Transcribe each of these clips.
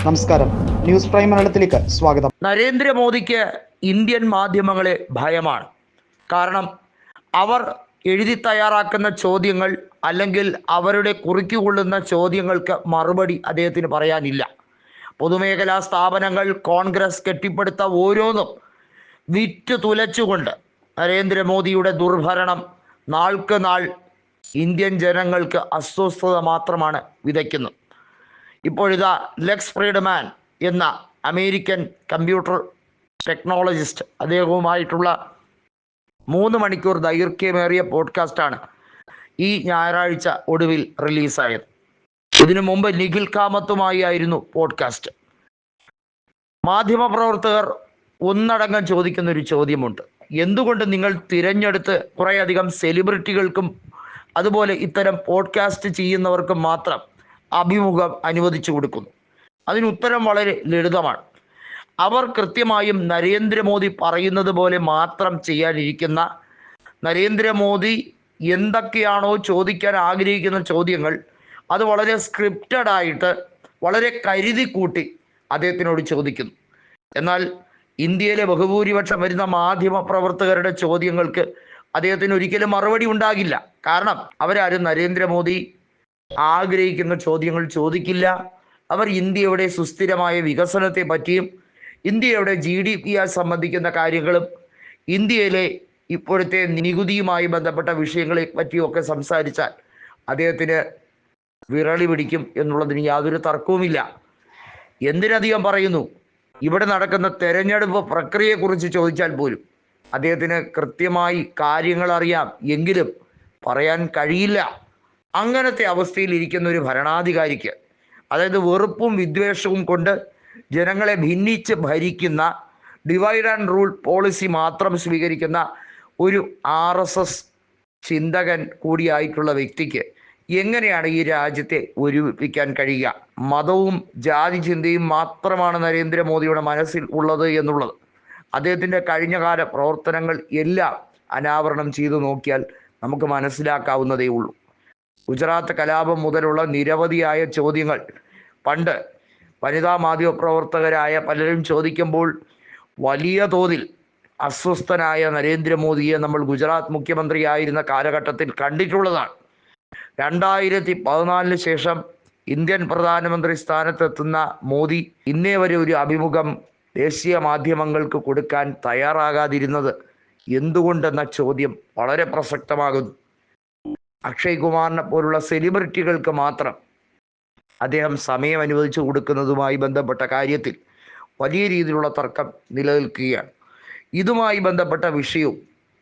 നമസ്കാരം, news prime മലയാളത്തിലേക്ക് സ്വാഗതം. നരേന്ദ്രമോദിക്ക് ഇന്ത്യൻ മാധ്യമങ്ങളെ ഭയമാണ്. കാരണം അവർ എഴുതി തയ്യാറാക്കുന്ന ചോദ്യങ്ങൾ അല്ലെങ്കിൽ അവരുടെ കുറിക്കുകൊള്ളുന്ന ചോദ്യങ്ങൾക്ക് മറുപടി അദ്ദേഹത്തിന് പറയാനില്ല. പൊതുമേഖലാ സ്ഥാപനങ്ങൾ, കോൺഗ്രസ് കെട്ടിപ്പടുത്ത ഓരോന്നും വിറ്റ് തുലച്ചുകൊണ്ട് നരേന്ദ്രമോദിയുടെ ദുർഭരണം നാൾക്ക് നാൾ ഇന്ത്യൻ ജനങ്ങൾക്ക് അസ്വസ്ഥത മാത്രമാണ് വിതയ്ക്കുന്നത്. ഇപ്പോഴിതാ ലെക്സ് ഫ്രീഡ്മാൻ എന്ന അമേരിക്കൻ കമ്പ്യൂട്ടർ ടെക്നോളജിസ്റ്റ്, അദ്ദേഹവുമായിട്ടുള്ള 3 മണിക്കൂർ ദൈർഘ്യമേറിയ പോഡ്കാസ്റ്റാണ് ഈ ഞായറാഴ്ച ഒടുവിൽ റിലീസായത്. ഇതിനു മുമ്പ് നിഖിൽ കാമത്തുമായി ആയിരുന്നു പോഡ്കാസ്റ്റ്. മാധ്യമപ്രവർത്തകർ ഒന്നടങ്കം ചോദിക്കുന്ന ഒരു ചോദ്യമുണ്ട്: എന്തുകൊണ്ട് നിങ്ങൾ തിരഞ്ഞെടുത്ത് കുറേയധികം സെലിബ്രിറ്റികൾക്കും അതുപോലെ ഇത്തരം പോഡ്കാസ്റ്റ് ചെയ്യുന്നവർക്കും മാത്രം അഭിമുഖം അനുവദിച്ചു കൊടുക്കുന്നു? അതിനുത്തരം വളരെ ലളിതമാണ്. അവർ കൃത്യമായും നരേന്ദ്രമോദി പറയുന്നത് പോലെ മാത്രം ചെയ്യാനിരിക്കുന്ന, നരേന്ദ്രമോദി എന്തൊക്കെയാണോ ചോദിക്കാൻ ആഗ്രഹിക്കുന്ന ചോദ്യങ്ങൾ അത് വളരെ സ്ക്രിപ്റ്റഡ് ആയിട്ട് വളരെ കരുതി കൂട്ടി അദ്ദേഹത്തിനോട് ചോദിക്കുന്നു. എന്നാൽ ഇന്ത്യയിലെ ബഹുഭൂരിപക്ഷം വരുന്ന മാധ്യമ പ്രവർത്തകരുടെ ചോദ്യങ്ങൾക്ക് അദ്ദേഹത്തിന് ഒരിക്കലും മറുപടി ഉണ്ടാകില്ല. കാരണം അവരാരും നരേന്ദ്രമോദി ആഗ്രഹിക്കുന്ന ചോദ്യങ്ങൾ ചോദിക്കില്ല. അവർ ഇന്ത്യയുടെ സുസ്ഥിരമായ വികസനത്തെ പറ്റിയും ഇന്ത്യയുടെ GDP സംബന്ധിക്കുന്ന കാര്യങ്ങളും ഇന്ത്യയിലെ ഇപ്പോഴത്തെ നികുതിയുമായി ബന്ധപ്പെട്ട വിഷയങ്ങളെ പറ്റിയൊക്കെ സംസാരിച്ചാൽ അദ്ദേഹത്തിന് വിരളി പിടിക്കും എന്നുള്ളതിന് യാതൊരു തർക്കവുമില്ല. എന്തിനധികം പറയുന്നു, ഇവിടെ നടക്കുന്ന തെരഞ്ഞെടുപ്പ് പ്രക്രിയയെക്കുറിച്ച് ചോദിച്ചാൽ പോലും അദ്ദേഹത്തിന് കൃത്യമായി കാര്യങ്ങൾ അറിയാം, എങ്കിലും പറയാൻ കഴിയില്ല. അങ്ങനത്തെ അവസ്ഥയിൽ ഇരിക്കുന്ന ഒരു ഭരണാധികാരിക്ക്, അതായത് വെറുപ്പും വിദ്വേഷവും കൊണ്ട് ജനങ്ങളെ ഭിന്നിച്ച് ഭരിക്കുന്ന, ഡിവൈഡ് ആൻഡ് റൂൾ പോളിസി മാത്രം സ്വീകരിക്കുന്ന ഒരു RSS ചിന്തകൻ കൂടിയായിട്ടുള്ള വ്യക്തിക്ക് എങ്ങനെയാണ് ഈ രാജ്യത്തെ ഒരുമിപ്പിക്കാൻ കഴിയുക? മതവും ജാതി ചിന്തയും മാത്രമാണ് നരേന്ദ്രമോദിയുടെ മനസ്സിൽ ഉള്ളത് എന്നുള്ളത് അദ്ദേഹത്തിൻ്റെ കഴിഞ്ഞകാല പ്രവർത്തനങ്ങൾ എല്ലാം അനാവരണം ചെയ്തു നോക്കിയാൽ നമുക്ക് മനസ്സിലാക്കാവുന്നതേ ഉള്ളൂ. ഗുജറാത്ത് കലാപം മുതലുള്ള നിരവധിയായ ചോദ്യങ്ങൾ പണ്ട് വനിതാ മാധ്യമപ്രവർത്തകരായ പലരും ചോദിക്കുമ്പോൾ വലിയ തോതിൽ അസ്വസ്ഥനായ നരേന്ദ്രമോദിയെ നമ്മൾ ഗുജറാത്ത് മുഖ്യമന്ത്രിയായിരുന്ന കാലഘട്ടത്തിൽ കണ്ടിട്ടുള്ളതാണ്. 2014 ശേഷം ഇന്ത്യൻ പ്രധാനമന്ത്രി സ്ഥാനത്തെത്തുന്ന മോദി ഇന്നേ വരെ ഒരു അഭിമുഖം ദേശീയ മാധ്യമങ്ങൾക്ക് കൊടുക്കാൻ തയ്യാറാകാതിരുന്നത് എന്തുകൊണ്ടെന്ന ചോദ്യം വളരെ പ്രസക്തമാകുന്നു. അക്ഷയ് കുമാറിനെ പോലുള്ള സെലിബ്രിറ്റികൾക്ക് മാത്രം അദ്ദേഹം സമയം അനുവദിച്ചു കൊടുക്കുന്നതുമായി ബന്ധപ്പെട്ട കാര്യത്തിൽ വലിയ രീതിയിലുള്ള തർക്കം നിലനിൽക്കുകയാണ്. ഇതുമായി ബന്ധപ്പെട്ട വിഷയവും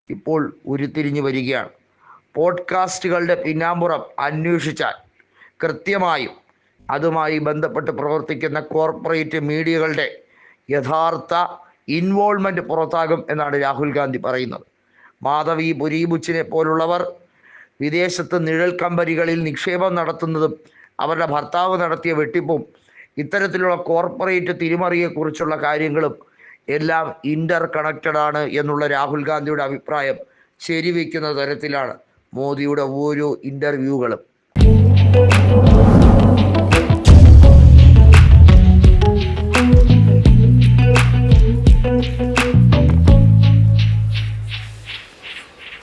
ഇപ്പോൾ ഉരുത്തിരിഞ്ഞു വരികയാണ്. പോഡ്കാസ്റ്റുകളുടെ പിന്നാമ്പുറം അന്വേഷിച്ചാൽ കൃത്യമായും അതുമായി ബന്ധപ്പെട്ട് പ്രവർത്തിക്കുന്ന കോർപ്പറേറ്റ് മീഡിയകളുടെ യഥാർത്ഥ ഇൻവോൾവ്മെൻറ്റ് പുറത്താകും എന്നാണ് രാഹുൽ ഗാന്ധി പറയുന്നത്. മാധവി പുരീബുച്ചിനെ പോലുള്ളവർ വിദേശത്ത് നിഴൽ കമ്പനികളിൽ നിക്ഷേപം നടത്തുന്നതും അവരുടെ ഭർത്താവ് നടത്തിയ വെട്ടിപ്പും ഇത്തരത്തിലുള്ള കോർപ്പറേറ്റ് തിരിമറിയെക്കുറിച്ചുള്ള കാര്യങ്ങളും എല്ലാം ഇൻ്റർ കണക്റ്റഡ് ആണ് എന്നുള്ള രാഹുൽ ഗാന്ധിയുടെ അഭിപ്രായം ശരിവെക്കുന്ന തരത്തിലാണ് മോദിയുടെ ഓരോ ഇൻ്റർവ്യൂകളും.